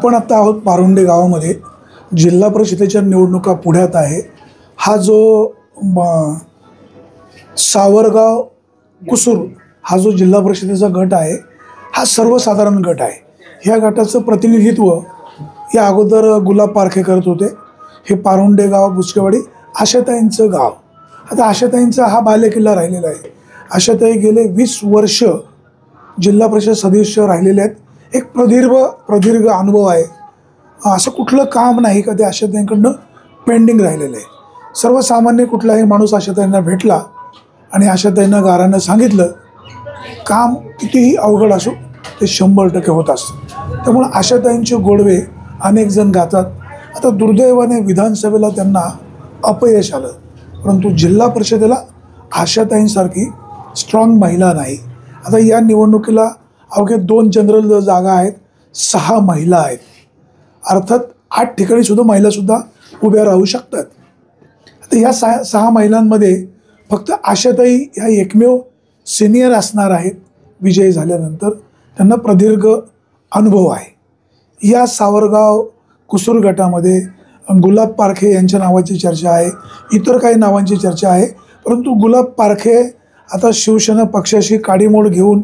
आपण आता आहोत पारुंडे गावामध्ये. जिल्हा परिषदेच्या निवडणुका पुढ्यात आहे. हा जो सावरगाव कुसूर हा जो जिल्हा परिषदेचा गट आहे हा सर्वसाधारण गट आहे. ह्या गटाचं प्रतिनिधित्व या अगोदर गुलाब पारखे करत होते. हे पारुंडे गाव बुचकेवाडी आशाताईंचं गाव. आता आशाताईंचा हा बालेकिल्ला राहिलेला आहे. आशाताई गेले 20 वर्ष जिल्हा परिषद सदस्य राहिलेले आहेत. एक प्रदीर्घ अनुभव आहे. असं कुठलं काम नाही का ते आशाताईंकडनं पेंडिंग राहिलेलं आहे. सर्वसामान्य कुठलाही माणूस आशाताईंना भेटला आणि आशाताईंना गारानं सांगितलं काम कितीही अवघड असो ते 100% होत असतं. त्यामुळं आशाताईंचे गोडवे अनेक जण गातात. आता दुर्दैवाने विधानसभेला त्यांना अपयश आलं, परंतु जिल्हा परिषदेला आशाताईंसारखी स्ट्रॉंग महिला नाही. आता या निवडणुकीला अवघे 2 जनरल जागा आहेत, 6 महिला आहेत. अर्थात 8 ठिकाणी सुद्धा महिलासुद्धा उभ्या राहू शकतात. आता या 6 महिलांमध्ये फक्त आशाताई ह्या एकमेव सिनियर असणार आहेत. विजयी झाल्यानंतर त्यांना प्रदीर्घ अनुभव आहे. या सावरगाव कुसूर गटामध्ये गुलाब पारखे यांच्या नावाची चर्चा आहे, इतर काही नावांची चर्चा आहे. परंतु गुलाब पारखे आता शिवसेना पक्षाशी काडीमोड घेऊन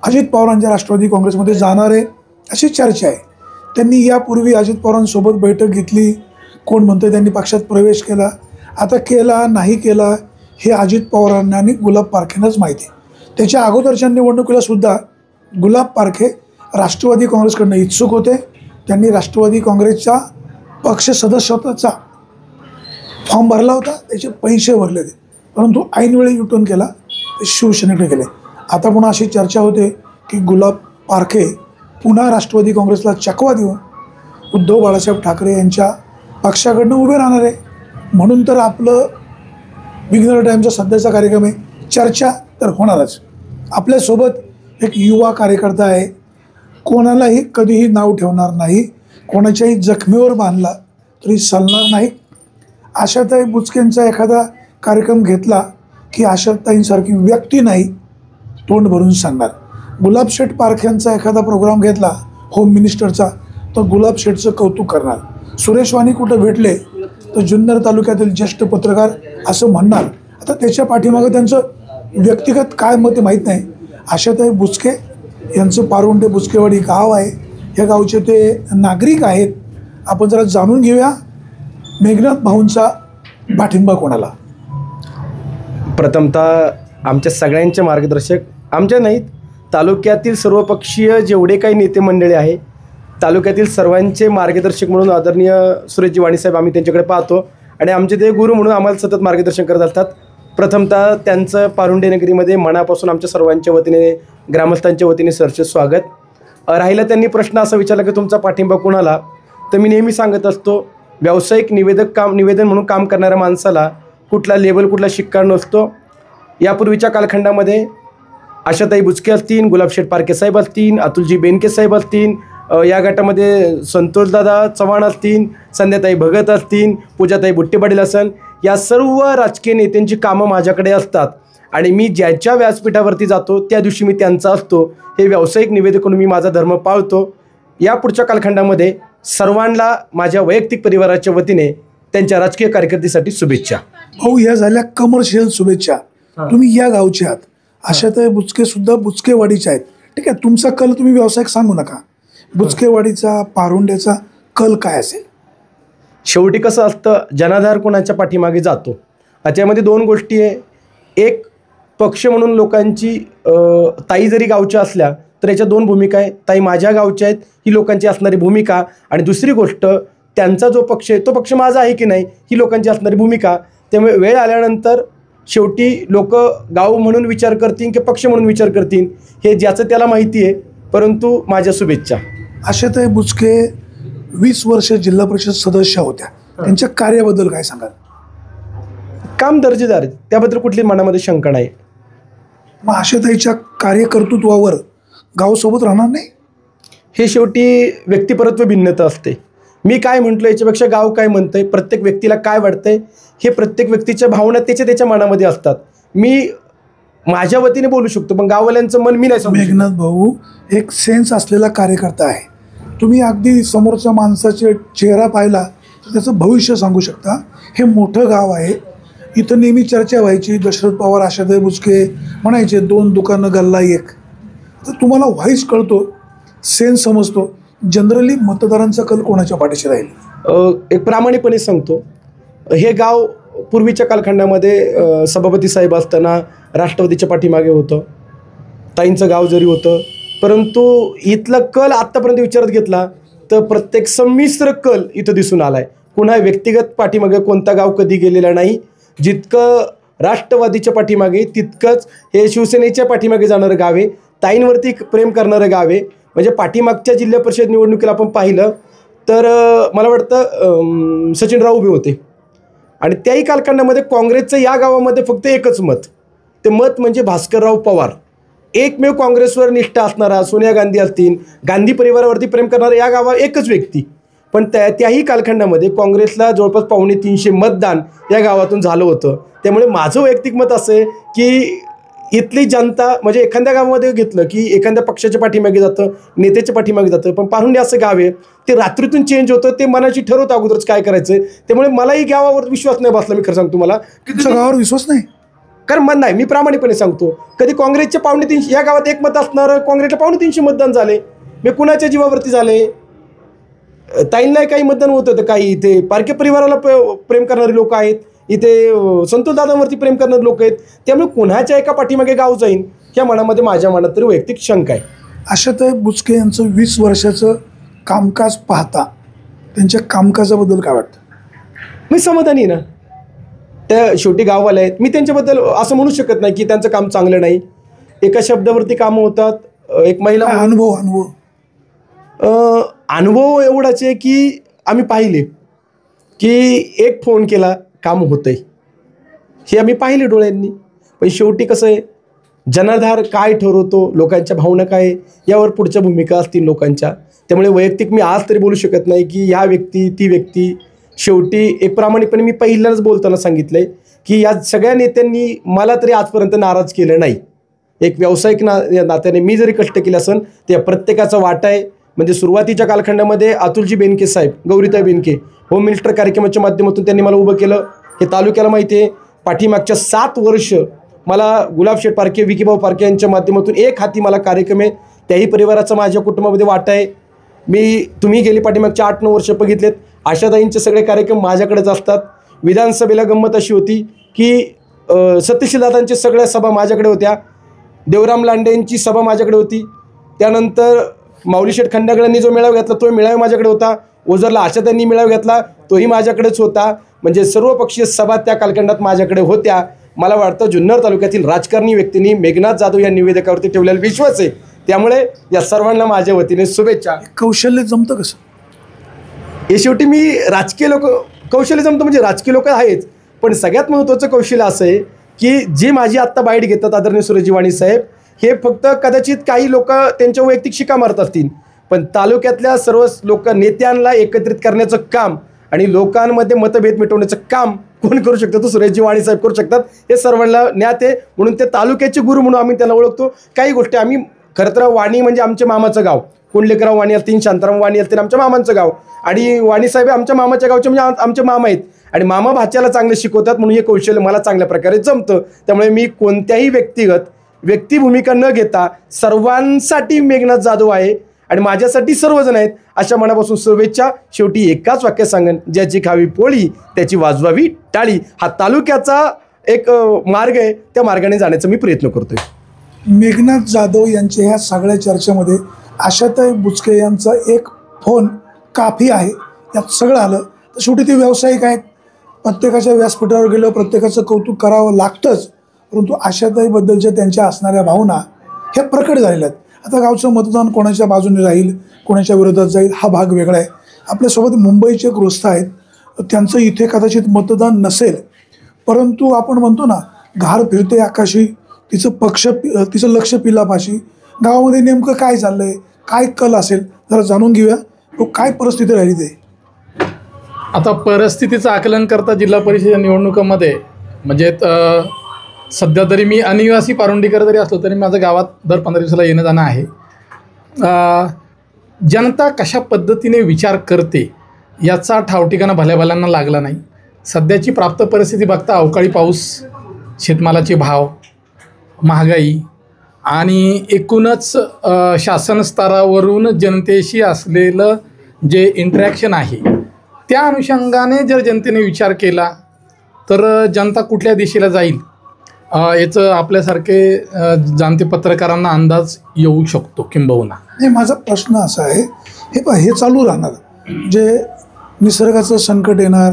अजित पवारांच्या राष्ट्रवादी काँग्रेसमध्ये जाणार आहे अशी चर्चा आहे. त्यांनी यापूर्वी अजित पवारांसोबत बैठक घेतली. कोण म्हणतं त्यांनी पक्षात प्रवेश केला. आता केला नाही केला हे अजित पवारांना आणि गुलाब पारखेंनाच माहिती आहे. त्याच्या अगोदरच्या निवडणुकीला सुद्धा गुलाब पारखे राष्ट्रवादी काँग्रेसकडनं इच्छुक होते. त्यांनी राष्ट्रवादी काँग्रेसचा पक्ष सदस्यत्वाचा फॉर्म भरला होता, त्याचे पैसे भरले होते, परंतु ऐनवेळी युटर्न केला, ते शिवसेनेकडे गेले. आता पुन्हा अशी चर्चा होते की गुलाब पारखे पुन्हा राष्ट्रवादी काँग्रेसला चकवा देऊन उद्धव बाळासाहेब ठाकरे यांच्या पक्षाकडनं उभे राहणार आहे. म्हणून तर आपलं विघ्नर टाईमचा सध्याचा कार्यक्रम आहे. चर्चा तर होणारच. आपल्यासोबत एक युवा कार्यकर्ता आहे. कोणालाही कधीही नाव ठेवणार नाही, कोणाच्याही जखमेवर बांधला तरी चालणार नाही. आशाताई बुचकेंचा एखादा कार्यक्रम घेतला की आशाताईंसारखी व्यक्ती नाही तोंड भरून सांगणार. गुलाबशेठ पारख्यांचा एखादा प्रोग्राम घेतला होम मिनिस्टरचा तर गुलाबशेठचं कौतुक करणार. सुरेश वाणी कुठं भेटले तर जुन्नर तालुक्यातील ज्येष्ठ पत्रकार असं म्हणणार. आता त्याच्या पाठीमागं त्यांचं व्यक्तिगत काय मत माहीत नाही. आशाताई बुचके यांचं पारुंडे बुचकेवाडी गाव आहे. या गावचे ते नागरिक आहेत. आपण जरा जाणून घेऊया मेघनाथ भाऊंचा पाठिंबा कोणाला. प्रथमतः आमच्या सगळ्यांचे मार्गदर्शक, आमच्या नाहीत तालुक्यातील सर्वपक्षीय जेवढे काही नेते मंडळी आहे तालुक्यातील सर्वांचे मार्गदर्शक म्हणून आदरणीय सुरेशजी वाणीसाहेब आम्ही त्यांच्याकडे पाहतो आणि आमचे ते गुरु म्हणून आम्हाला सतत मार्गदर्शन करत असतात. प्रथमतः त्यांचं पारुंडे नगरीमध्ये मनापासून आमच्या सर्वांच्या वतीने ग्रामस्थांच्या वतीने सरचे स्वागत. राहिला त्यांनी प्रश्न असा विचारला की तुमचा पाठिंबा कोणाला, तर मी नेहमी सांगत असतो व्यावसायिक निवेदन म्हणून काम करणाऱ्या माणसाला कुठला लेबल कुठला शिक्का नसतो. यापूर्वीच्या कालखंडामध्ये आशाताई बुचके असतील, गुलाबशेठ पारखे साहेब असतील, अतुलजी बेनके साहेब असतील, या गटामध्ये संतोषदादा चव्हाण असतील, संध्याताई भगत असतील, पूजाताई बुट्टे पाटील असेल, या सर्व राजकीय नेत्यांची कामं माझ्याकडे असतात आणि मी ज्याच्या व्यासपीठावरती जातो त्या दिवशी मी त्यांचा असतो. हे व्यावसायिक निवेदक म्हणून मी माझा धर्म पाळतो. या पुढच्या कालखंडामध्ये सर्वांना माझ्या वैयक्तिक परिवाराच्या वतीने त्यांच्या राजकीय कारकिर्दीसाठी शुभेच्छा. भाऊ, या झाल्या कमर्शियल शुभेच्छा. तुम्ही या गावचे आहात. आशाताई बुचके सुद्धा बुचकेवाडीचे आहेत. ठीक आहे, तुमचा कल तुम्ही व्यावसायिक सांगू नका. बुचकेवाडीचा पारुंड्याचा कल काय असेल? शेवटी कसं असतं, जनाधार कोणाच्या पाठीमागे जातो. त्याच्यामध्ये 2 गोष्टी आहे. एक, पक्ष म्हणून लोकांची ताई जरी गावच्या असल्या तर याच्या 2 भूमिका आहे. ताई माझ्या गावच्या आहेत ही लोकांची असणारी भूमिका, आणि दुसरी गोष्ट त्यांचा जो पक्ष आहे तो पक्ष माझा आहे की नाही ही लोकांची असणारी भूमिका. त्यामुळे वेळ आल्यानंतर शेवटी लोक गाव म्हणून विचार करतील की पक्ष म्हणून विचार करतील हे ज्याचं त्याला माहिती आहे. परंतु माझ्या शुभेच्छा. आशाताई बुचके 20 वर्ष जिल्हा परिषद सदस्य होत्या. त्यांच्या कार्याबद्दल काय सांगाल? काम दर्जेदार आहे, त्याबद्दल कुठली मनामध्ये शंका नाही. मग आशाताईच्या कार्यकर्तृत्वावर गाव सोबत राहणार नाही? हे शेवटी व्यक्तिपरत्व भिन्नता असते. मी काय म्हटलं याच्यापेक्षा गाव काय म्हणतंय, प्रत्येक व्यक्तीला काय वाटतंय हे प्रत्येक व्यक्तीच्या भावना त्याच्या मनामध्ये असतात. मी माझ्या वतीने बोलू शकतो पण गाववाल्यांचं मन मी नाही समजू शकत. मेघनाथ भाऊ एक सेन्स असलेला कार्यकर्ता आहे. तुम्ही अगदी समोरच्या माणसाचे चेहरा पाहिला तर त्याचं भविष्य सांगू शकता. हे मोठं गाव आहे. इथं नेहमी चर्चा व्हायची, दशरथ पवार आशाताई बुचके म्हणायचे 2 दुकानं गल्ला एक. तर तुम्हाला व्हाईस कळतो, सेन्स समजतो, जनरली मतदारांचा कल कोणाच्या पाठीशी राहील? एक प्रामाणिकपणे सांगतो, हे गाव पूर्वीच्या कालखंडामध्ये सभापती साहेब असताना राष्ट्रवादीच्या पाठीमागे होतं, ताईंचं गाव जरी होतं, परंतु इथला कल आत्तापर्यंत विचारात घेतला तर प्रत्येक संमिश्र कल इथं दिसून आला आहे. पुन्हा व्यक्तिगत पाठीमागे कोणता गाव कधी गेलेला नाही. जितकं राष्ट्रवादीच्या पाठीमागे तितकंच हे शिवसेनेच्या पाठीमागे जाणारं गाव आहे, ताईंवरती प्रेम करणारं गाव आहे. म्हणजे पाठीमागच्या जिल्हा परिषद निवडणुकीला आपण पाहिलं तर मला वाटतं सचिनराव उभे होते आणि त्याही कालखंडामध्ये काँग्रेसचं या गावामध्ये फक्त एकच मत, ते मत म्हणजे भास्करराव पवार. एकमेव काँग्रेसवर निष्ठा असणारा, सोनिया गांधी असतील, गांधी परिवारावरती प्रेम करणारा या गावात एकच व्यक्ती. पण त्याही कालखंडामध्ये काँग्रेसला जवळपास 250 मतदान या गावातून झालं होतं. त्यामुळे माझं वैयक्तिक मत असं आहे की इथली जनता म्हणजे एखाद्या गावामध्ये घेतलं की एखाद्या पक्षाच्या पाठीमागे जातं, नेत्याच्या पाठीमागे जातं, पण पारुंडे असं गाव आहे ते रात्रीतून चेंज होतं, ते मनाची ठरवतं अगोदरच काय करायचं. त्यामुळे मलाही गावावर विश्वास नाही बसला. मी खरं सांगतो मला की तुमच्या गावावर विश्वास नाही, कारण मन नाही. मी प्रामाणिकपणे सांगतो, कधी काँग्रेसच्या 250 या गावात एक मत असणार, काँग्रेसला 250 मतदान झाले. मी कुणाच्या जीवावरती झाले? ताईंना काही मतदान होतं तर काही इथे पारखे परिवाराला प्रेम करणारे लोक आहेत, इथे संतोष दादांवरती प्रेम करणारे लोक आहेत. त्यामुळे कोणाच्या एका पाठीमागे गाव जाईन या मनामध्ये माझ्या मनात तरी वैयक्तिक शंका आहे. आशाताई बुचके यांचं 20 वर्षाचं कामकाज पाहता त्यांच्या कामकाजाबद्दल काय वाटतं? मी समाधानी ना. त्या शेवटी गाववाले आहेत, मी त्यांच्याबद्दल असं म्हणू शकत नाही की त्यांचं काम चांगलं नाही. एका शब्दावरती कामं होतात. एक महिला अनुभव एवढाच आहे की आम्ही पाहिले की एक फोन केला काम होतंय, हे आम्ही पाहिले डोळ्यांनी. पण शेवटी कसं आहे, जनाधार काय ठरवतो, लोकांच्या भावना काय, यावर पुढच्या भूमिका असतील लोकांच्या. त्यामुळे वैयक्तिक मी आज तरी बोलू शकत नाही की ह्या व्यक्ती ती व्यक्ती. शेवटी एक प्रामाणिकपणे मी पहिल्यांदाच बोलताना सांगितलं आहे की या सगळ्या नेत्यांनी मला तरी आजपर्यंत नाराज केलं नाही. एक व्यावसायिक नात्याने मी जरी कष्ट केले असेल तर प्रत्येकाचा वाटा आहे. म्हणजे सुरुवातीच्या कालखंडामध्ये अतुलजी बेनके साहेब, गौरीताई बेनके होम मिनिस्टर कार्यक्रमाच्या माध्यमातून त्यांनी मला उभं केलं, हे तालुक्याला माहिती आहे. पाठीमागच्या 7 वर्ष मला गुलाबशेठ पारखे, विकीभाऊ पारखे यांच्या माध्यमातून एक हाती मला कार्यक्रम आहे. त्याही परिवाराचा माझ्या कुटुंबामध्ये वाटा आहे. तुम्ही गेली पाठीमागच्या 8-9 वर्ष बघितलेत, आशाताईंचे सगळे कार्यक्रम माझ्याकडेच असतात. विधानसभेला गंमत अशी होती की सत्यशील दादांच्या सगळ्या सभा माझ्याकडे होत्या, देवराम लांडेंची सभा माझ्याकडे होती, त्यानंतर माऊलीशेठ खंडागळांनी जो मेळावा घेतला तो मेळावा माझ्याकडे होता, ओझरला आशाताईंनी मेळावा घेतला तोही माझ्याकडेच होता. म्हणजे सर्वपक्षीय सभा त्या कालखंडात माझ्याकडे होत्या. मला वाटतं जुन्नर तालुक्यातील राजकारणी व्यक्तींनी मेघनाथ जाधव या निवेदकावरती ठेवलेला विश्वास आहे. त्यामुळे या सर्वांना माझ्या वतीने शुभेच्छा. कौशल्य जमतं कसं? हे शेवटी मी राजकीय लोक कौशल्य जमतं म्हणजे राजकीय लोक आहेच, पण सगळ्यात महत्त्वाचं कौशल्य असं आहे की जी माझी आत्ता बाईट घेतात आदरणीय सुरेशजी वाणी साहेब, हे फक्त कदाचित काही लोक त्यांच्या वैयक्तिक शिका मारत असतील, पण तालुक्यातल्या सर्व लोक नेत्यांना एकत्रित करण्याचं काम आणि लोकांमध्ये मतभेद मिटवण्याचं काम कोण करू शकतं? तर सुरेशजी वाणी साहेब करू शकतात. हे सर्वांना ज्ञात आहे, म्हणून ते तालुक्याचे गुरु म्हणून आम्ही त्यांना ओळखतो. काही गोष्टी आम्ही खरं तर वाणी म्हणजे आमच्या मामाचं गाव, कुंडलेकराव वाणी असतील, शांताराम वाणी असतील, आमच्या मामांचं गाव, आणि वाणी साहेब आमच्या मामाच्या गावचे म्हणजे आमचे मामा आहेत आणि मामा भाच्याला चांगलं शिकवतात, म्हणून हे कौशल्य मला चांगल्या प्रकारे जमतं. त्यामुळे मी कोणत्याही व्यक्तिभूमिका न घेता सर्वांसाठी मेघनाथ जाधव आहे आणि माझ्यासाठी सर्वजण आहेत अशा मनापासून शुभेच्छा. शेवटी एकाच वाक्यात सांगेन, ज्याची खावी पोळी त्याची वाजवावी टाळी. हा तालुक्याचा एक मार्ग आहे, त्या मार्गाने जाण्याचा मी प्रयत्न करतोय. मेघनाथ जाधव यांच्या ह्या सगळ्या चर्चेमध्ये आशाताई बुचके यांचा एक फोन काफी आहे, यात सगळं आलं. तर शेवटी ते व्यावसायिक आहेत, प्रत्येकाच्या व्यासपीठावर गेलं प्रत्येकाचं कौतुक करावं लागतंच, परंतु आशाताईबद्दलच्या त्यांच्या असणाऱ्या भावना ह्या प्रकट झालेल्या आहेत. आता गावचं मतदान कोणाच्या बाजूने राहील, कोणाच्या विरोधात जाईल हा भाग वेगळा आहे. आपल्यासोबत मुंबईचे गृहस्थ आहेत, त्यांचं इथे कदाचित मतदान नसेल, परंतु आपण म्हणतो ना घार फिरते आकाशी, तिचं लक्ष पिलापाशी. गावामध्ये नेमकं काय चाललं आहे, काय कल असेल जरा जाणून घेऊया. तो काय परिस्थिती राहिली ते. आता परिस्थितीचं आकलन करता जिल्हा परिषद निवडणुकामध्ये म्हणजे सध्या तरी मी अनिवासी पारुंडीकर जरी असलो तरी माझं गावात दर 15 दिवसाला येणं जाणं आहे. जनता कशा पद्धतीने विचार करते याचा ठावठिकाणा भल्याभल्यांना लागला नाही. सध्याची प्राप्त परिस्थिती बघता अवकाळी पाऊस, शेतमालाचे भाव, महागाई आणि एकूणच शासन स्तरावरून जनतेशी असलेलं जे इंटरॅक्शन आहे त्या अनुषंगाने जर जनतेने विचार केला तर जनता कुठल्या दिशेला जाईल याचं आपल्यासारखे जाणते पत्रकारांना अंदाज येऊ शकतो किंबहुना. नाही, माझा प्रश्न असा आहे, हे चालू राहणार, जे निसर्गाचं संकट येणार,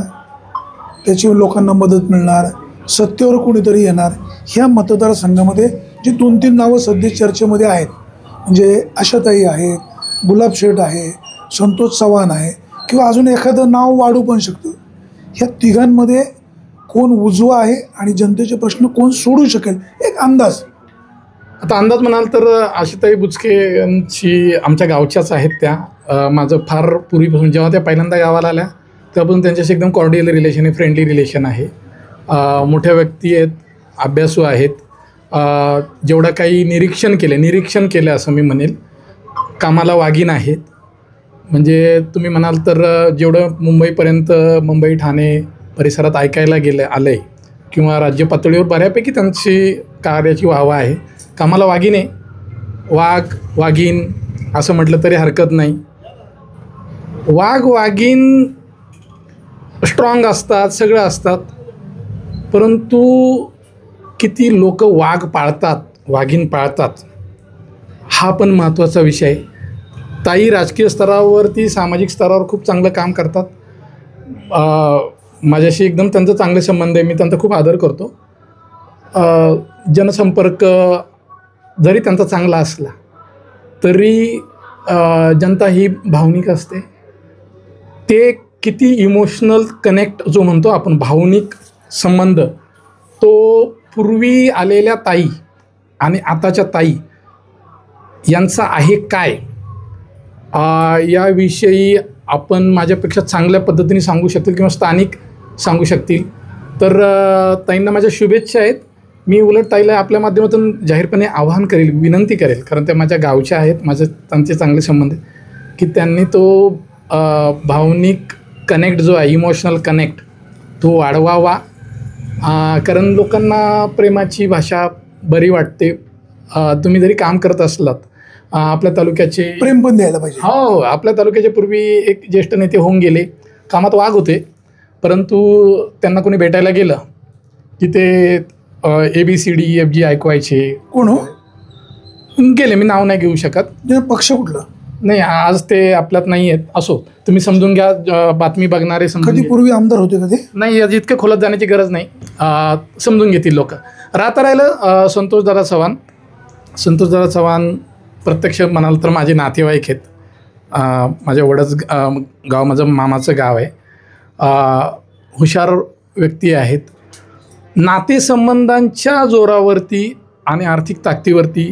त्याची लोकांना मदत मिळणार, सत्तेवर कोणीतरी येणार, ह्या मतदारसंघामध्ये जी 2-3 नावं सध्या चर्चेमध्ये आहेत, म्हणजे आशाताई आहेत, गुलाब शेठ आहे, संतोष चव्हाण आहे, किंवा अजून एखादं नाव वाढू पण शकतं. ह्या तिघांमध्ये कोण उजवा आहे आणि जनतेचे प्रश्न कोण सोडू शकेल, एक अंदाज? आता अंदाज म्हणाल तर आशाताई बुचके यांची आमच्या गावच्याच आहेत त्या. माझं फार पूर्वीपासून जेव्हा त्या पहिल्यांदा गावाला आल्या तेव्हापासून त्यांच्याशी एकदम कॉर्डियल रिलेशन आहे, फ्रेंडली रिलेशन आहे. मोठ्या व्यक्ती आहेत, अभ्यासू आहेत. जेवढं काही निरीक्षण केलं असं मी म्हणेल. कामाला वागीण आहेत. म्हणजे तुम्ही म्हणाल तर जेवढं मुंबईपर्यंत, मुंबई ठाणे परिसरात ऐकायला आलं आहे किंवा राज्य पातळीवर बऱ्यापैकी त्यांची कार्याची वाहवा आहे. कामाला वागीण आहे, वाघीण असं म्हटलं तरी हरकत नाही. वाघीण स्ट्रॉंग असतात, सगळं असतात, परंतु किती लोक वाघ पाळतात, वाघीण पाळतात, हा पण महत्त्वाचा विषय आहे. ताई राजकीय स्तरावरती, सामाजिक स्तरावर खूप चांगलं काम करतात. माझ्याशी एकदम त्यांचा चांगले संबंध आहे, मी त्यांचा खूप आदर करतो. जनसंपर्क जरी त्यांचा चांगला असला तरी जनता ही भावनिक असते. ते किती इमोशनल कनेक्ट जो म्हणतो आपण, भावनिक संबंध, तो पूर्वी आलेल्या ताई आणि आताच्या ताई यांचा आहे काय, याविषयी आपण माझ्यापेक्षा चांगल्या पद्धतीने सांगू शकतील किंवा स्थानिक सांगू शकतील. तर ताईंना माझ्या शुभेच्छा आहेत. मी उलट ताईला आपल्या माध्यमातून जाहीरपणे आवाहन करेल, विनंती करेल, कारण त्या माझ्या गावच्या आहेत, त्यांचे चांगले संबंध, की त्यांनी तो भावनिक कनेक्ट जो आहे, इमोशनल कनेक्ट, तो वाढवावा. कारण लोकांना प्रेमाची भाषा बरी वाटते. तुम्ही जरी काम करत असलात, आपल्या तालुक्याचे प्रेम पण द्यायला पाहिजे. हो, आपल्या तालुक्याचे पूर्वी एक ज्येष्ठ नेते होऊन गेले, कामात वाघ होते, परंतु त्यांना कोणी भेटायला गेलं की ते ABCDEFG ऐकवायचे. कोण हो? गेले, मी नाव नाही घेऊ शकत. पक्ष कुठला? नाही, आज ते आपल्यात नाही आहेत. असो, तुम्ही समजून घ्या, बातमी बघणारे कधी पूर्वी आमदार होते का ते? नाही, इतकं खोलात जाण्याची गरज नाही, समजून घेतील लोक. राहिलं संतोषदादा चव्हाण प्रत्यक्ष म्हणाल तर माझे नातेवाईक आहेत. माझ्या वडच गाव, माझं मामाचं गाव आहे. हुशार व्यक्ती आहेत. नातेसंबंधांच्या जोरावरती आणि आर्थिक ताकदीवरती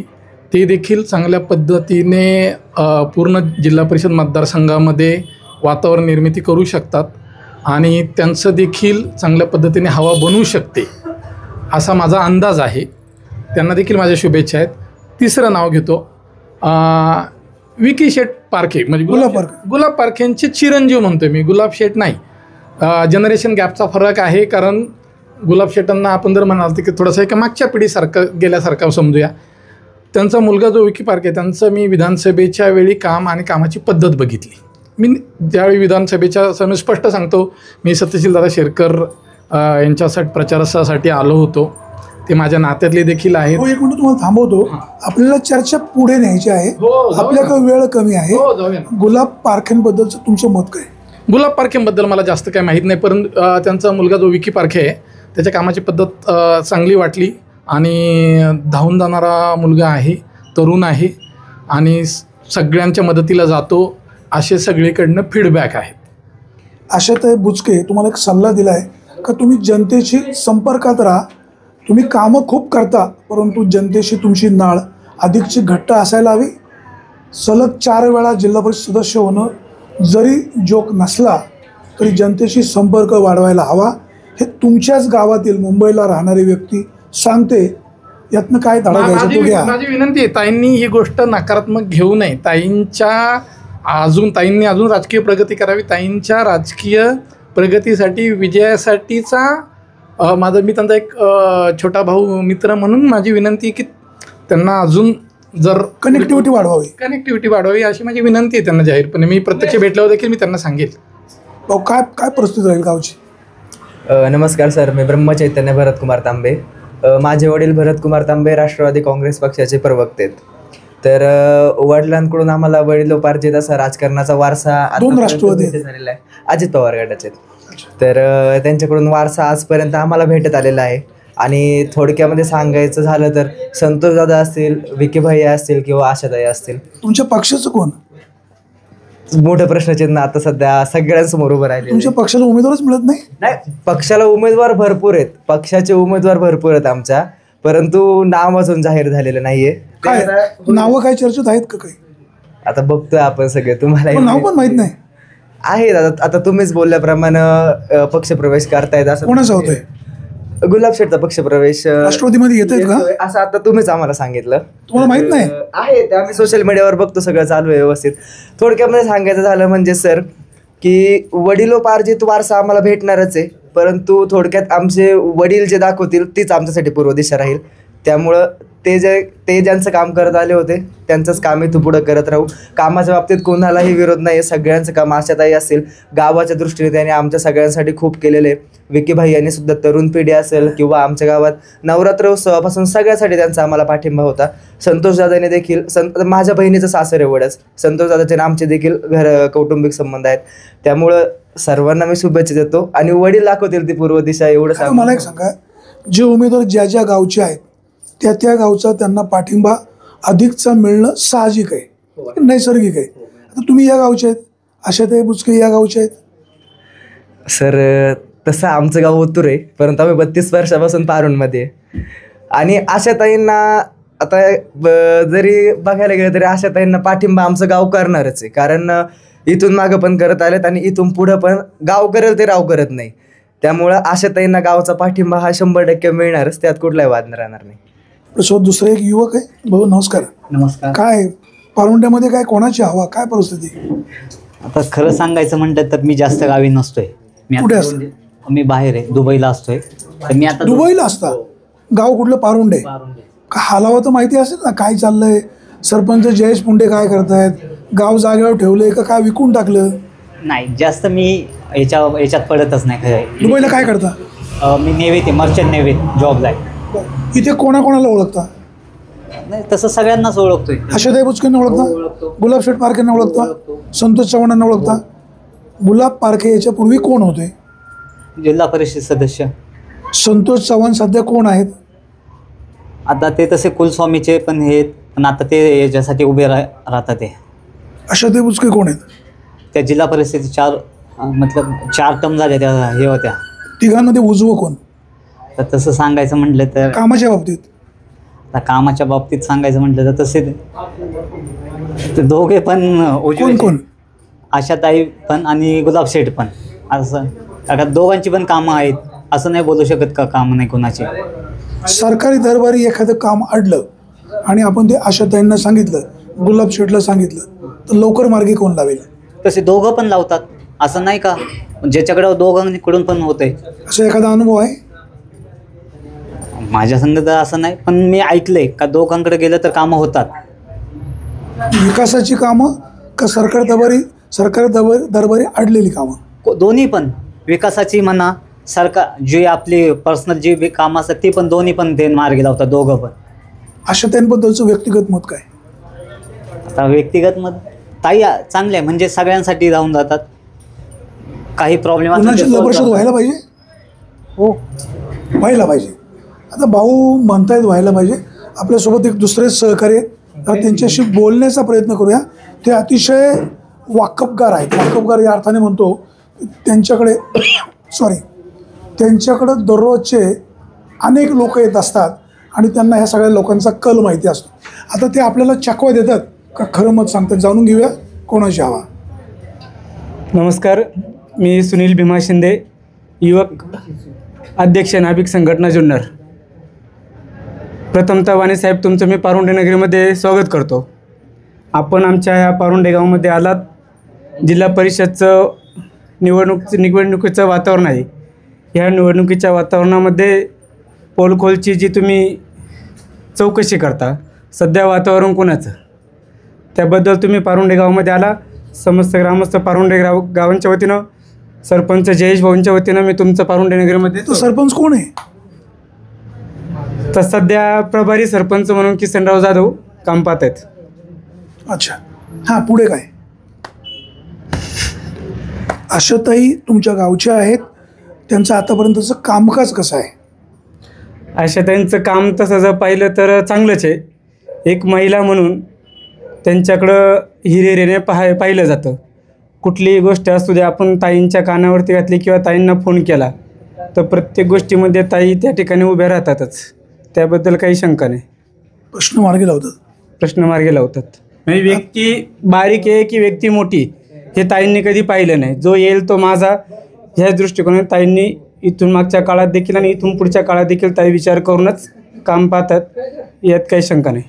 ते देखील चांगल्या पद्धतीने पूर्ण जिल्हा परिषद मतदारसंघामध्ये वातावरण निर्मिती करू शकतात आणि त्यांचं देखील चांगल्या पद्धतीने हवा बनवू शकते असा माझा अंदाज आहे. त्यांना देखील माझ्या शुभेच्छा आहेत. तिसरं नाव घेतो, विकी शेठ पारखे, म्हणजे गुलाब पारखेंचे चिरंजीव म्हणतो मी, गुलाब शेठ नाही. जनरेशन गॅपचा फरक आहे, कारण गुलाब शेठांना आपण जर म्हणाल की थोडंसं एका मागच्या पिढीसारखं गेल्यासारखं समजूया. त्यांचा मुलगा जो विकी पारखे, त्यांचं मी विधानसभेच्या वेळी काम आणि कामाची पद्धत बघितली. मी ज्यावेळी विधानसभेच्या समय स्पष्ट सांगतो, मी सत्यशील दादा शेरकर यांच्यासाठी प्रचारासाठी आलो होतो. ते माझ्या नात्यातले देखील आहेत. एक मिनिट तुम्हाला थांबवतो, आपल्याला चर्चा पुढे न्यायची आहे, आपल्याकडे वेळ कमी आहे. गुलाब पारखेंबद्दलचं तुमचं मत काय? गुलाब पारखेंबद्दल मला जास्त काही माहीत नाही, परंतु त्यांचा मुलगा जो विकी पारखे आहे त्याच्या कामाची पद्धत चांगली वाटली आणि धावून जाणारा मुलगा आहे, तरुण आहे आणि सगळ्यांच्या मदतीला जातो, असे सगळीकडनं फीडबॅक आहेत. आशाताई बुचके, तुम्हाला एक सल्ला दिला आहे का तुम्ही जनतेशी संपर्कात राहा. तुम्ही कामं खूप करता, परंतु जनतेशी तुमची नाळ अधिकची घट्ट असायला हवी. सलग 4 वेळा जिल्हा परिषद सदस्य होणं जरी जोक नसला तरी जनतेशी संपर्क वाढवायला हवा. हे तुमच्याच गावातील मुंबईला राहणारी व्यक्ती सांगते, यातनं काय धडा घ्यायचा तो घ्या. माझी विनंती आहे, ताईंनी ही गोष्ट नकारात्मक घेऊ नये. ताईंच्या अजून ताईंनी अजून राजकीय प्रगती करावी. ताईंच्या राजकीय प्रगतीसाठी विजयासाठीचा मी त्यांचा एक छोटा भाऊ मित्र म्हणून माझी विनंती की त्यांना अजून जर कनेक्टिव्हिटी वाढवावी अशी माझी विनंती आहे त्यांना जाहीरपणे. मी प्रत्यक्ष भेटल्यावर देखील मी त्यांना सांगेल. भाऊ काय काय परिस्थिती राहील गावची? नमस्कार सर, मी ब्रह्मचैतन्य भरतकुमार तांबे. माझे वडील भरतकुमार तांबे राष्ट्रवादी काँग्रेस पक्षाचे प्रवक्ते आहेत. तर वडिलांकडून आम्हाला वडिलोपार्जित असा राजकारणाचा वारसा झालेला आहे. अजित पवार गटाचे. तर त्यांच्याकडून वारसा आजपर्यंत आम्हाला भेटत आलेला आहे. आणि थोडक्यामध्ये सांगायचं झालं तर संतोष दादा असतील, विकी भैया असतील किंवा आशाताई असतील. तुमच्या पक्षाचं कोण? मोठं प्रश्नचिन्ह आता सध्या सगळ्यांसमोर उभं राहिले. तुमच्या पक्षाला उमेदवारच मिळत नाही? पक्षाला उमेदवार भरपूर आहेत, पक्षाचे उमेदवार भरपूर आहेत आमच्या, परंतु नाव अजून जाहीर झालेलं नाहीये. काय नावं काय चर्चेत आहेत का काही? आता बघतोय आपण सगळे, तुम्हाला नाव पण माहित नाही आहेत. आता तुम्हीच बोलल्याप्रमाणे पक्षप्रवेश करतायत. असं कोणाचं होतंय? गुलाब शेठचा पक्षप्रवेश राष्ट्रवादीमध्ये येत का असं आता तुम्हीच आम्हाला सांगितलं. तुम्हाला माहित नाही? आहे, आम्ही सोशल मीडियावर बघतो, सगळं चालू आहे व्यवस्थित. थोडक्यामध्ये सांगायचं झालं म्हणजे सर की वडिलोपार्जित वारसा आम्हाला भेटणारच आहे, परंतु थोडक्यात आमचे वडील जे दाखवतील तीच आमच्यासाठी पूर्व दिशा राहील. त्यामुळं ते ज्यांचं काम करत आले होते त्यांचंच काम इथं पुढं करत राहू. कामाच्या बाबतीत कोणालाही विरोध नाही, सगळ्यांचं काम आशाताई असतील, गावाच्या दृष्टीने त्यांनी आमच्या सगळ्यांसाठी खूप केलेले. विकी भाई यांनी सुद्धा तरुण पिढी असेल किंवा आमच्या गावात नवरात्र उत्सवापासून सगळ्यासाठी त्यांचा आम्हाला पाठिंबा होता. संतोषदादांनी देखील माझ्या बहिणीचं सासर आहे वडच, संतोषदादाचे आमचे देखील कौटुंबिक संबंध आहेत. त्यामुळं सर्वांना मी शुभेच्छा देतो आणि वडील दाखवतील ती पूर्व दिशा. एवढं मला एक सांगा, जे उमेदवार ज्या गावचे आहेत त्या गावचा त्यांना पाठिंबा अधिकचा मिळणं साहजिक आहे, नैसर्गिक आहे. आता तुम्ही या गावचे आहेत, आशाताई बुचके या गावचे आहेत. सर तसं आमचं गाव ओतूर आहे, परंतु आम्ही 32 वर्षापासून पारूनमध्ये. आणि आशाताईंना आता जरी बघायला गेलं तरी आशाताईंना पाठिंबा आमचं गाव करणारच आहे, कारण इथून मागं पण करत आलेत आणि इथून पुढं पण गाव करेल ते राव करत नाही. त्यामुळं आशाताईंना गावचा पाठिंबा हा 100% मिळणारच, त्यात कुठलाही वाद राहणार नाही. दुसरे एक युवक आहे. भाऊ नमस्कार. नमस्कार. काय पारुंड्यामध्ये काय कोणाची हवा, काय परिस्थिती? आता खरं सांगायचं म्हटलं तर मी जास्त गावी नसतोय. मी बाहेर आहे, दुबईला असतोय. तर मी आता दुबईला असता? गाव कुठलं? पारुंडे. का हालावं तर माहिती असेल ना काय चाललंय? सरपंच जयेश पुंडे काय करतायत? गाव जागेवर ठेवलंय का काय विकून टाकलं? नाही, जास्त मी याच्यात पडतच नाही. खरं दुबईला काय करता? मी नेव्हीत आहे, मर्चंट नेव्हीत जॉबला आहे. इथे कोणाकोणाला ओळखता? नाही, तसं सगळ्यांनाच ओळखतोय. आशाताई बुचकेंना ओळखता? गुलाब शेठ पारखेंना ओळखता? संतोष चव्हाणांना ओळखता? गुलाब पारखे याच्या पूर्वी कोण होते? जिल्हा परिषद सदस्य. संतोष चव्हाण सध्या कोण आहेत? आता ते तसे कुलस्वामीचे पण आहेत, पण आता ते याच्यासाठी उभे राहतात. ते आशाताई बुचके कोण आहेत? त्या जिल्हा परिषदेचे 4 टर्म झाल्या, त्या हे होत्या. तिघांमध्ये उजवं कोण? तर तसं सांगायचं म्हटलं तर कामाच्या बाबतीत? आता कामाच्या बाबतीत सांगायचं म्हटलं तर तसे ते दोघे पण कोण? आशाताई पण आणि गुलाब शेठ पण. असं कारण दोघांची पण कामं आहेत, असं नाही बोलू शकत का कामं नाही कोणाची. सरकारी दरबारी एखादं काम अडलं आणि आपण ते आशाताईंना सांगितलं, गुलाब शेठला सांगितलं, तर लवकर मार्गी कोण लावेल? तसे दोघं पण लावतात, असं नाही का ज्याच्याकडे दोघांकडून पण होतंय. असा एखादा अनुभव आहे? माझ्या संग तर असं नाही, पण मी ऐकलंय का दोघांकडे गेलं तर कामं होतात. विकासाची कामं का सरकारी दरबारी अडलेली कामं? दोन्ही पण. विकासाची म्हणा, सरकार जी आपली पर्सनल जी कामं असतात ती पण, दोन्ही पण ते मार्गी लावतात दोघं पण. आशाताईंबद्दलचं व्यक्तिगत मत काय? आता व्यक्तिगत मत ताई चांगले आहे, म्हणजे सगळ्यांसाठी जाऊन जातात. काही प्रॉब्लेम जिल्हा परिषद व्हायला पाहिजे? हो, व्हायला पाहिजे. आता भाऊ म्हणतायत व्हायला पाहिजे. आपल्यासोबत एक दुसरे सहकारी आहेत, त्यांच्याशी बोलण्याचा प्रयत्न करूया. ते अतिशय वाकबगार आहेत. वाकबगार या अर्थाने म्हणतो त्यांच्याकडे दररोजचे अनेक लोक येत असतात आणि त्यांना ह्या सगळ्या लोकांचा कल माहिती असतो. आता ते आपल्याला चकवा देतात का खरं मत सांगतात? जाणून घेऊया कोणाची हवा. नमस्कार, मी सुनील भीमा शिंदे, युवक अध्यक्ष नाभिक संघटना जुन्नर. प्रथमतः वाणीसाहेब, तुमचं मी पारुंडे नगरीमध्ये स्वागत करतो. आपण आमच्या ह्या पारुंडे गावामध्ये आलात जिल्हा परिषदचं निवडणुकीचं वातावरण आहे. ह्या निवडणुकीच्या वातावरणामध्ये पोलखोलची जी तुम्ही चौकशी करता, सध्या वातावरण कोणाचं, त्याबद्दल तुम्ही पारुंडे गावामध्ये आला. समस्त ग्रामस्थ पारुंडे गावांच्या वतीनं, सरपंच जयेश भाऊंच्या वतीनं मी तुमचं पारुंडे नगरमध्ये. तो सरपंच कोण आहे? तर सध्या प्रभारी सरपंच म्हणून किसनराव जाधव काम पाहत आहेत. अच्छा, हां, पुढे काय? आशाताई तुमच्या गावच्या आहेत, त्यांचं आतापर्यंतचं कामकाज कसं आहे? आशाताईंचं काम तसं जर पाहिलं तर चांगलंच आहे. एक महिला म्हणून त्यांच्याकडं हिरिरीने पाहिलं जातं. कुठलीही गोष्ट असू दे, आपण ताईंच्या कानावरती घातली किंवा ताईंना फोन केला तर प्रत्येक गोष्टीमध्ये ताई त्या ठिकाणी उभ्या राहतातच. त्याबद्दल काही शंका नाही. प्रश्न मार्गी लावतात. म्हणजे व्यक्ती बारीक आहे की व्यक्ती मोठी हे ताईंनी कधी पाहिलं नाही. जो येईल तो माझा ह्या दृष्टिकोनाने ताईंनी इथून मागच्या काळात देखील आणि इथून पुढच्या काळात देखील ताई विचार करूनच काम पाहतात. यात काही शंका नाही.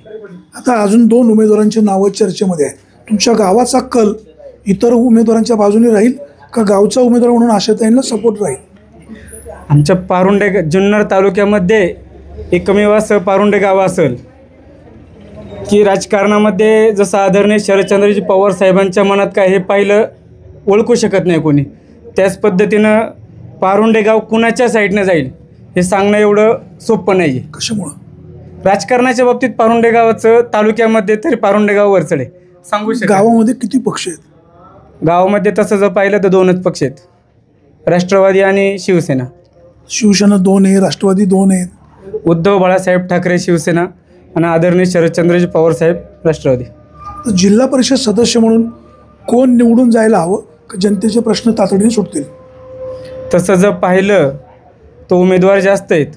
आता अजून 2 उमेदवारांची नावं चर्चेमध्ये आहे. तुमच्या गावाचा कल इतर उमेदवारांच्या बाजूने राहील का गावचा उमेदवार म्हणून आशाताईंना सपोर्ट राहील? आमच्या पारुंडे जुन्नर तालुक्यामध्ये एकमेव असं पारुंडे गाव असेल की राजकारणामध्ये जसं आदरणीय शरदचंद्रजी पवार साहेबांच्या मनात काय हे पाहिलं ओळखू शकत नाही कोणी. त्याच पद्धतीनं पारुंडे गाव कुणाच्या साईडनं जाईल हे सांगणं एवढं सोपं नाही आहे. कशामुळं? राजकारणाच्या बाबतीत पारुंडे गावाचं तालुक्यामध्ये तरी पारुंडे गाव वरचढ आहे. सांगू शकतो. गावामध्ये किती पक्ष आहेत? गावामध्ये तसं जर पाहिलं तर 2च पक्ष आहेत, राष्ट्रवादी आणि शिवसेना. शिवसेना 2 आहे, राष्ट्रवादी 2 आहेत. उद्धव बाळासाहेब ठाकरे शिवसेना आणि आदरणीय शरदचंद्रजी पवार साहेब राष्ट्रवादी. तर जिल्हा परिषद सदस्य म्हणून कोण निवडून जायला हवं का जनतेचे प्रश्न तातडीने सुटतील? तसं जर पाहिलं तर उमेदवार जास्त आहेत.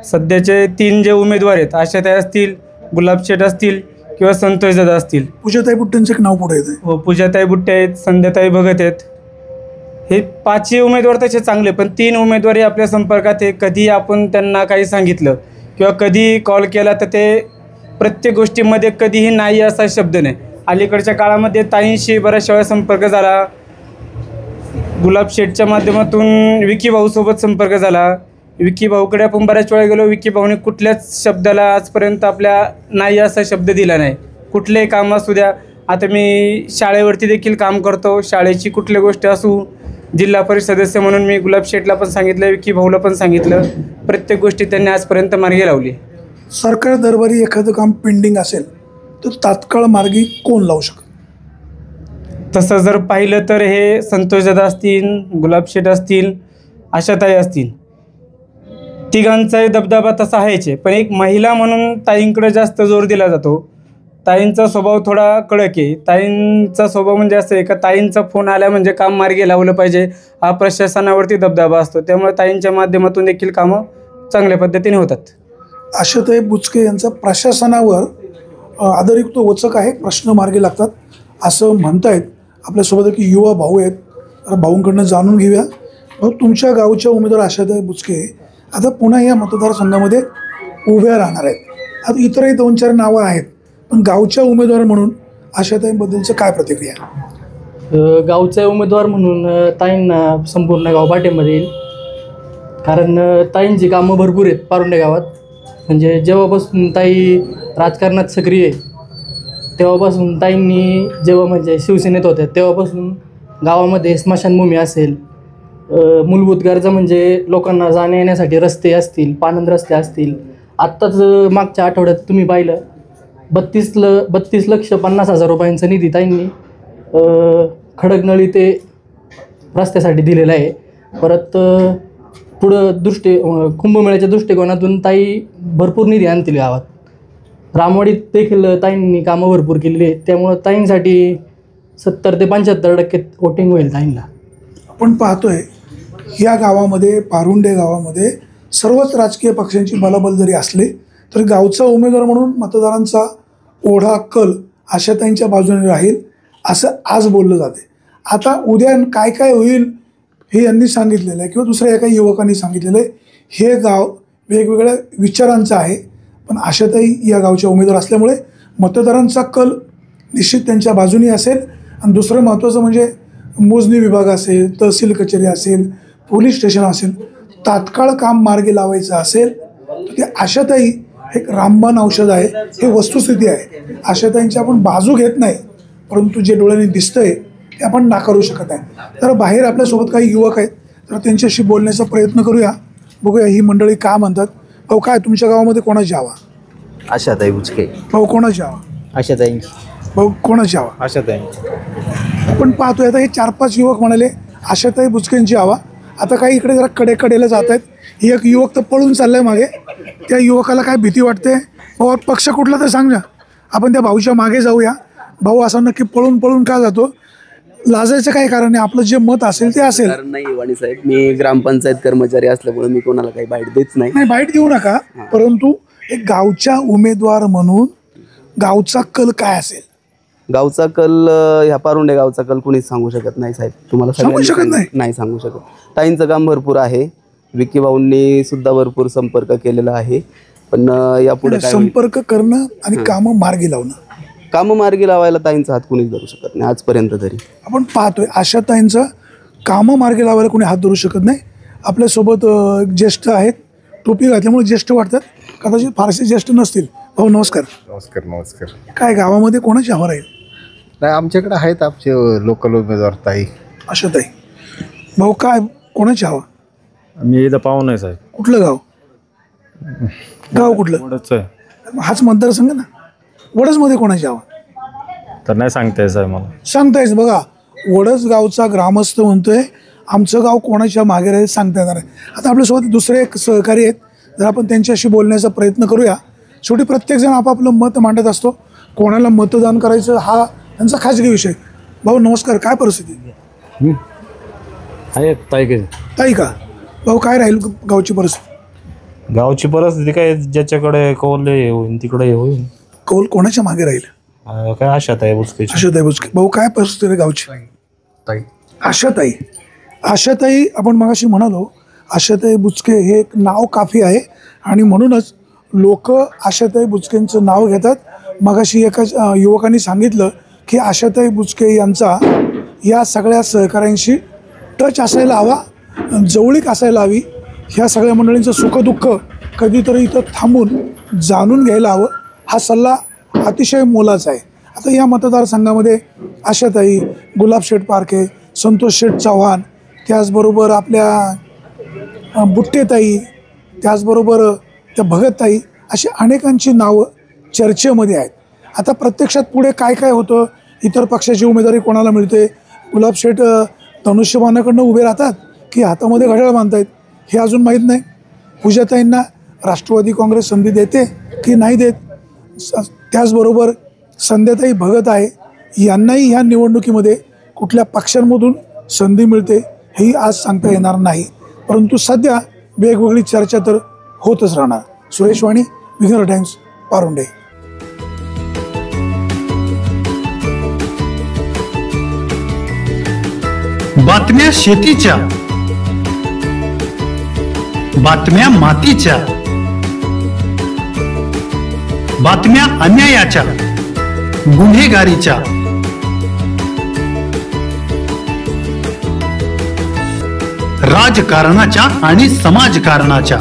सध्याचे 3 जे उमेदवार आहेत, आशाताई असतील, गुलाबशेठ असतील किंवा संतोषदादा असतील. पूजाताई बुट्टेंचं एक नाव पुढे येतं. हो, पूजाताई बुट्टे आहेत, संध्याताई भगत आहेत. हे 5ही उमेदवार तसे चांगले, पण 3 उमेदवारी आपल्या संपर्कात आहे. कधी आपण त्यांना काही सांगितलं किंवा कधी कॉल केला तर ते प्रत्येक गोष्टीमध्ये कधीही नाही असा शब्द नाही. अलीकडच्या काळामध्ये ताईंशी बऱ्याचशा वेळा संपर्क झाला, गुलाबशेठच्या माध्यमातून विकी भाऊसोबत संपर्क झाला. विकी भाऊकडे आपण बऱ्याच वेळा गेलो. विकी भाऊने कुठल्याच शब्दाला आजपर्यंत आपल्या नाही असा शब्द दिला नाही. कुठलेही काम असू द्या, आता मी शाळेवरती देखील काम करतो, शाळेची कुठली गोष्ट असू, जिल्हा परिषद सदस्य म्हणून मी गुलाबशेठला पण सांगितलं, विकी भाऊला पण सांगितलं. प्रत्येक गोष्टी त्यांनी आजपर्यंत मार्गी लावली. सरकार दरबारी एखादं काम पेंडिंग असेल तर तात्काळ मार्गी कोण लावू शकत? तसं जर पाहिलं तर हे संतोषदादा असतील, गुलाबशेठ असतील, आशाताई असतील, तिघांचाही दबदबा तसा आहेच आहे. पण एक महिला म्हणून ताईंकडे जास्त जोर दिला जातो. ताईंचा स्वभाव थोडा कडक आहे. ताईंचा स्वभाव म्हणजे असं आहे का ताईंचा फोन आला म्हणजे काम मार्गी लावलं पाहिजे, हा प्रशासनावरती दबदबा असतो. त्यामुळे ताईंच्या माध्यमातून देखील कामं चांगल्या पद्धतीने होतात. आशाताई बुचके यांचा प्रशासनावर आदरयुक्त वचक आहे, प्रश्न मार्गी लागतात असं म्हणतायत. आपल्यासोबत एक युवा भाऊ आहेत, तर भाऊंकडनं जाणून घेऊया. भाऊ, तुमच्या गावच्या उमेदवार आशाताई बुचके आता पुन्हा या मतदारसंघामध्ये उभ्या राहणार आहेत. आता इतरही 2-4 नावं आहेत, पण गावच्या उमेदवार म्हणून आशाताईंबद्दलचं काय प्रतिक्रिया? गावचे उमेदवार म्हणून ताईंना संपूर्ण गाव पाठिंबा देईल. कारण ताईंची कामं भरपूर आहेत पारुंडे गावात. म्हणजे जेव्हापासून ताई राजकारणात सक्रिय आहे तेव्हापासून ताईंनी, जेव्हा म्हणजे शिवसेनेत होत्या तेव्हापासून गावामध्ये स्मशानभूमी असेल, मूलभूत गरजा म्हणजे लोकांना जाण्या येण्यासाठी रस्ते असतील, पाणंद रस्ते असतील. आत्ताच मागच्या आठवड्यात तुम्ही पाहिलं 32,50,000 रुपयांचा निधी ताईंनी खडकनळी ते रस्त्यासाठी दिलेला आहे. परत पुढं कुंभमेळ्याच्या दृष्टिकोनातून ताई भरपूर निधी आणतील गावात. रामवाडीत देखील ताईंनी कामं भरपूर केलेली आहेत. त्यामुळं ताईंसाठी 70 ते 75% वोटिंग होईल ताईंना. आपण पाहतोय या गावामध्ये, पारुंडे गावामध्ये सर्वच राजकीय पक्षांची बलाबल जरी असले तरी गावचा उमेदवार म्हणून मतदारांचा ओढा कल आशाताईंच्या बाजूने राहील असं आज बोललं जाते. आता उद्या काय काय होईल हे यांनी सांगितलेलं आहे किंवा दुसऱ्या एका युवकांनी सांगितलेलं आहे. हे गाव वेगवेगळ्या विचारांचं आहे, पण आशाताई या गावच्या उमेदवार असल्यामुळे मतदारांचा कल निश्चित त्यांच्या बाजूने असेल आणि दुसरं महत्त्वाचं म्हणजे मोजणी विभाग असेल, तहसील कचेरी असेल, पोलीस स्टेशन असेल, तात्काळ काम मार्गी लावायचं असेल तर ते आशाताई एक रामबाण औषध आहे. हे वस्तुस्थिती आहे. आशाताईंची आपण बाजू घेत नाही, परंतु जे डोळ्यांनी दिसतंय ते आपण नाकारू शकत नाही. तर बाहेर आपल्यासोबत काही युवक आहेत, तर त्यांच्याशी बोलण्याचा प्रयत्न करूया. बघूया ही मंडळी काय म्हणतात. भाऊ, काय तुमच्या गावामध्ये कोणाची हवा? आशाताई बुचके. भाऊ, कोणाची हवा? आशाताई. भाऊ, कोणाची हवा? आशाताई. आपण पाहतोय आता हे 4-5 युवक म्हणाले आशाताई बुचकेंची हवा. आता काही इकडे जरा कडेला जात आहेत. एक युवक तर पळून चाललाय मागे. त्या युवकाला काय भीती वाटते? भाऊ, पक्ष कुठला तर सांग ना, आपण त्या भाऊच्या मागे जाऊया. भाऊ असा नक्की पळून का जातो? लाजायचं काय कारण आहे? आपलं जे मत असेल ते असेल. कारण नाही वाणी साहेब, मी ग्रामपंचायत कर्मचारी असल्यामुळे मी कोणाला काही बाईट देत नाही. बाईट देऊ नका, परंतु एक गावच्या उमेदवार म्हणून गावचा कल काय असेल? गावचा कल, ह्या पारुंडे गावचा कल कुणीच सांगू शकत नाही साहेब. तुम्हाला सांगू शकत नाही सांगू शकत. ताईंचं काम भरपूर आहे. विकी भाऊंनी सुद्धा भरपूर संपर्क केलेला आहे. पण यापुढे संपर्क करणं आणि कामं मार्गी लावणं, कामं मार्गी लावायला ताईंचा हात कुणीच धरू शकत नाही आजपर्यंत तरी. आपण पाहतोय आशाताईंचं कामं मार्गी लावायला कोणी हात धरू शकत नाही. आपल्यासोबत ज्येष्ठ आहेत, टोपी घातल्यामुळे ज्येष्ठ वाटतात, कदाचित फारसे ज्येष्ठ नसतील. भाऊ नमस्कार. नमस्कार. काय गावामध्ये कोणाची हवा राहील? नाही, आमच्याकडे आहेत आमचे लोकल उमेदवार ताई. आशाताई. भाऊ, काय कोणाची हवा? मी इथं पाहून आहे साहेब. कुठलं गाव? गाव कुठलं? वडच आहे. हाच मतदारसंघ ना. वडसमध्ये कोणाची हवा? तर नाही सांगताय साहेब मला. सांगतायच. बघा, वडस गावचा ग्रामस्थ म्हणतोय आमचं गाव कोणाच्या मागे राहील सांगता येणार आहे. आता आपल्यासोबत दुसरे एक सहकारी आहेत, जर आपण त्यांच्याशी बोलण्याचा प्रयत्न करूया. शेवटी प्रत्येकजण आपापलं मत मांडत असतो. कोणाला मतदान करायचं हा त्यांचा खाजगी विषय. भाऊ नमस्कार. काय परिस्थिती आहे ताई का? भाऊ, काय राहील गावची परिस्थिती? गावची परिस्थिती काय, ज्याच्याकडे कौल होईल तिकडे होईल. कौल कोणाच्या मागे राहील? काय आशाताई बुचके. आशाताई बुचके. भाऊ, काय परिस्थिती आहे गावची? आशाताई. आशाताई, आपण मगाशी म्हणालो आशाताई बुचके हे एक नाव काफी आहे आणि म्हणूनच लोक आशाताई बुचकेंचं नाव घेतात. मगाशी एका युवकांनी सांगितलं की आशाताई बुचके यांचा या सगळ्या सहकाऱ्यांशी टच असायला हवा, जवळीक असायला हवी. ह्या सगळ्या मंडळींचं सुखदुःख कधीतरी इथं थांबून जाणून घ्यायला हवं. हा सल्ला अतिशय मोलाचा आहे. आता या मतदारसंघामध्ये आशाताई, गुलाबशेठ पारखे, संतोष शेठ चव्हाण, त्याचबरोबर आपल्या बुट्टेताई, त्याचबरोबर त्या भगतताई, अशी अनेकांची नावं चर्चेमध्ये आहेत. आता प्रत्यक्षात पुढे काय काय होतं, इतर पक्षाची उमेदवारी कोणाला मिळते, गुलाबशेठ धनुष्यबाणाकडनं उभे राहतात की हातामध्ये घड्याळ बांधतायत हे अजून माहीत नाही. पूजाताईंना राष्ट्रवादी काँग्रेस संधी देते की नाही देत. त्याचबरोबर संध्याताई भगत आहे, यांनाही ह्या निवडणुकीमध्ये कुठल्या पक्षांमधून संधी मिळते हेही आज सांगता येणार नाही. परंतु सध्या वेगवेगळी चर्चा तर होतच राहणार. सुरेश वाणी, विघ्नर टाइम्स, पारुंडे. बातम्या शेतीच्या, बातम्या मातीच्या, बातम्या अन्यायाच्या, गुन्हेगारीच्या, राजकारणाच्या आणि समाजकारणाच्या,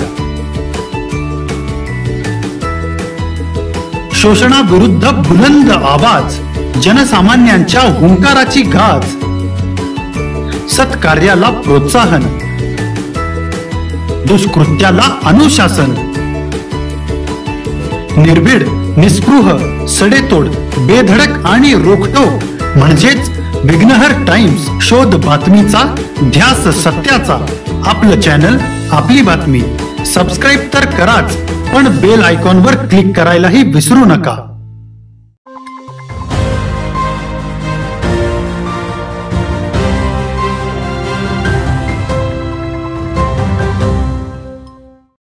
शोषणाविरुद्ध बुलंद आवाज, जनसामान्यांच्या हुंकाराची गाज, सत्कार्याला प्रोत्साहन, दुष्कृत्याला अनुशासन, निर्भीड, निस्पृह, सडेतोड, बेधडक आणि रोखठोक म्हणजेच विघ्नहर टाइम्स. शोध बातमीचा, ध्यास सत्याचा. आपलं चॅनल, आपली बातमी. सबस्क्राईब तर कराच, पण बेल आयकॉनवर क्लिक करायलाही विसरू नका.